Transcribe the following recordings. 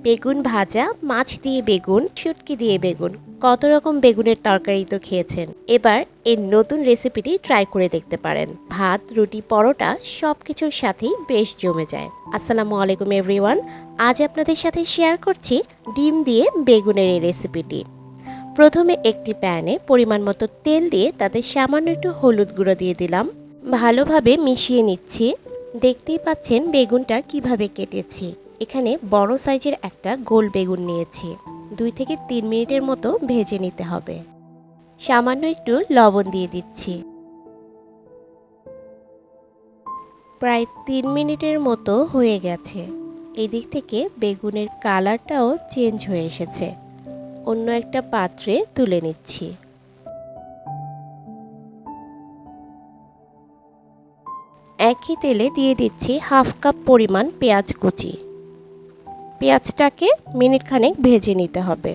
বেগুন ভাজা, মাছ দিয়ে বেগুন, শুটকি দিয়ে বেগুন, কত রকম বেগুনের তরকারি তো খেয়েছেন। এবার এই নতুন রেসিপিটি ট্রাই করে দেখতে পারেন। ভাত, রুটি, পরোটা সব কিছুর সাথেই বেশ জমে যায়। আসসালামু আলাইকুম এভরিওয়ান। আজ আপনাদের সাথে শেয়ার করছি ডিম দিয়ে বেগুনের এই রেসিপিটি। প্রথমে একটি প্যানে পরিমাণ মতো তেল দিয়ে তাতে সামান্য একটু হলুদ গুঁড়ো দিয়ে দিলাম। ভালোভাবে মিশিয়ে নিচ্ছি। দেখতেই পাচ্ছেন বেগুনটা কিভাবে কেটেছি। এখানে বড় সাইজের একটা গোল বেগুন নিয়েছি। 2 থেকে 3 মিনিটের মতো ভেজে নিতে হবে। সামান্য একটু লবণ দিয়ে দিচ্ছি। প্রায় 3 মিনিটের মতো হয়ে গেছে। এই দিক থেকে বেগুনের কালারটাও চেঞ্জ হয়ে এসেছে। অন্য একটা পাত্রে তুলে নিচ্ছি। একই তেলে দিয়ে দিচ্ছি হাফ কাপ পরিমাণ পেঁয়াজ কুচি। পেঁয়াজটাকে মিনিট খানেক ভেজে নিতে হবে।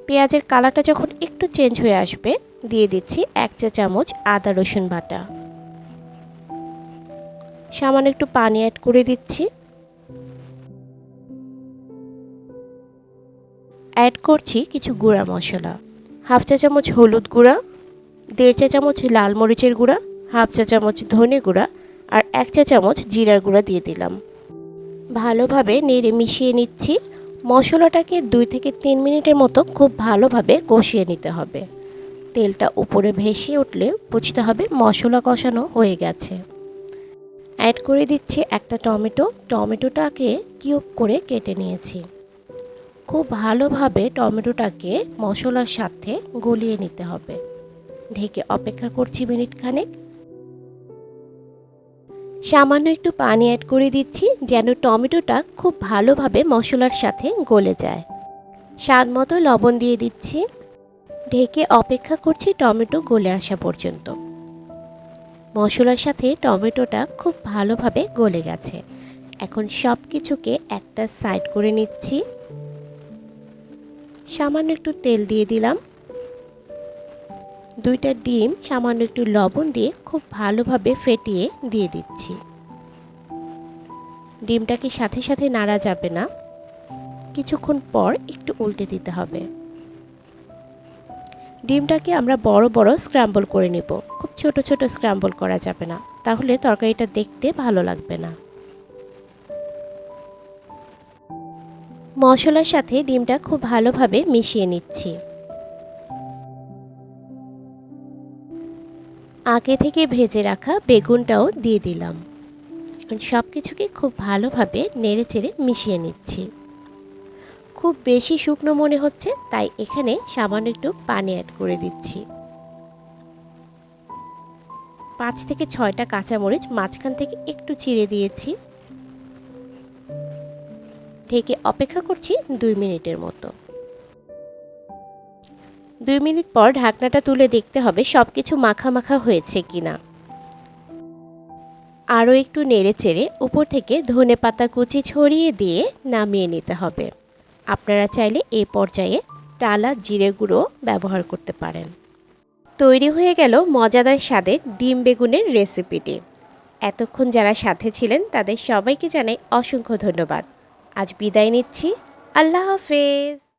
পেঁয়াজের কালারটা যখন একটু চেঞ্জ হয়ে আসবে দিয়ে দিচ্ছি 1 চা চামচ আদা রসুন বাটা। সামান্য একটু পানি অ্যাড করে দিচ্ছি। অ্যাড করছি কিছু গুঁড়া মশলা। হাফ চা চামচ হলুদ গুঁড়া, 1.5 চা চামচ লাল মরিচের গুঁড়া, হাফ চা চামচ ধনে গুঁড়া আর 1 চা চামচ জিরার গুঁড়া দিয়ে দিলাম। ভালোভাবে নেড়ে মিশিয়ে নিচ্ছি। মশলাটাকে 2 থেকে 3 মিনিটের মতো খুব ভালোভাবে কষিয়ে নিতে হবে। তেলটা উপরে ভেসে উঠলে বুঝতে হবে মশলা কষানো হয়ে গেছে। অ্যাড করে দিচ্ছি একটা টমেটো। টমেটোটাকে কিউব করে কেটে নিয়েছি। খুব ভালোভাবে টমেটোটাকে মশলার সাথে গলিয়ে নিতে হবে। ঢেকে অপেক্ষা করছি মিনিট খানেক। সামান্য একটু পানি অ্যাড করে দিচ্ছি যেন টমেটোটা খুব ভালোভাবে মশলার সাথে গলে যায়। স্বাদ মতো লবণ দিয়ে দিচ্ছি। ঢেকে অপেক্ষা করছি টমেটো গলে আসা পর্যন্ত। মশলার সাথে টমেটোটা খুব ভালোভাবে গলে গেছে। এখন সব কিছুকে একটা সাইড করে নিচ্ছি। সামান্য একটু তেল দিয়ে দিলাম। 2টা ডিম সামান্য একটু লবণ দিয়ে খুব ভালোভাবে ফেটিয়ে দিয়ে দিচ্ছি। ডিমটাকে সাথে সাথে নাড়া যাবে না, কিছুক্ষণ পর একটু উল্টে দিতে হবে। ডিমটাকে আমরা বড় বড় স্ক্র্যাম্বল করে নেব। খুব ছোট ছোট স্ক্র্যাম্বল করা যাবে না, তাহলে তরকারিটা দেখতে ভালো লাগবে না। মশলার সাথে ডিমটা খুব ভালোভাবে মিশিয়ে নিচ্ছি। আগে থেকে ভেজে রাখা বেগুনটাও দিয়ে দিলাম। সব কিছুকে খুব ভালোভাবে নেড়েচেড়ে মিশিয়ে নিচ্ছি। খুব বেশি শুকনো মনে হচ্ছে, তাই এখানে সামান্য একটু পানি অ্যাড করে দিচ্ছি। 5 থেকে 6টা কাঁচামরিচ মাঝখান থেকে একটু চিড়ে দিয়েছি। ঢেকে অপেক্ষা করছি 2 মিনিটের মতো। 2 মিনিট পর ঢাকনাটা তুলে দেখতে হবে সব কিছু মাখা মাখা হয়েছে কিনা। আরও একটু নেড়েচেড়ে উপর থেকে ধনেপাতা কুচি ছড়িয়ে দিয়ে নামিয়ে নিতে হবে। আপনারা চাইলে এই পর্যায়ে টালা জিরে গুঁড়ো ব্যবহার করতে পারেন। তৈরি হয়ে গেল মজাদার স্বাদের ডিম বেগুনের রেসিপিটি। এতক্ষণ যারা সাথে ছিলেন তাদের সবাইকে জানাই অসংখ্য ধন্যবাদ। আজ বিদায় নিচ্ছি। আল্লাহ হাফেজ।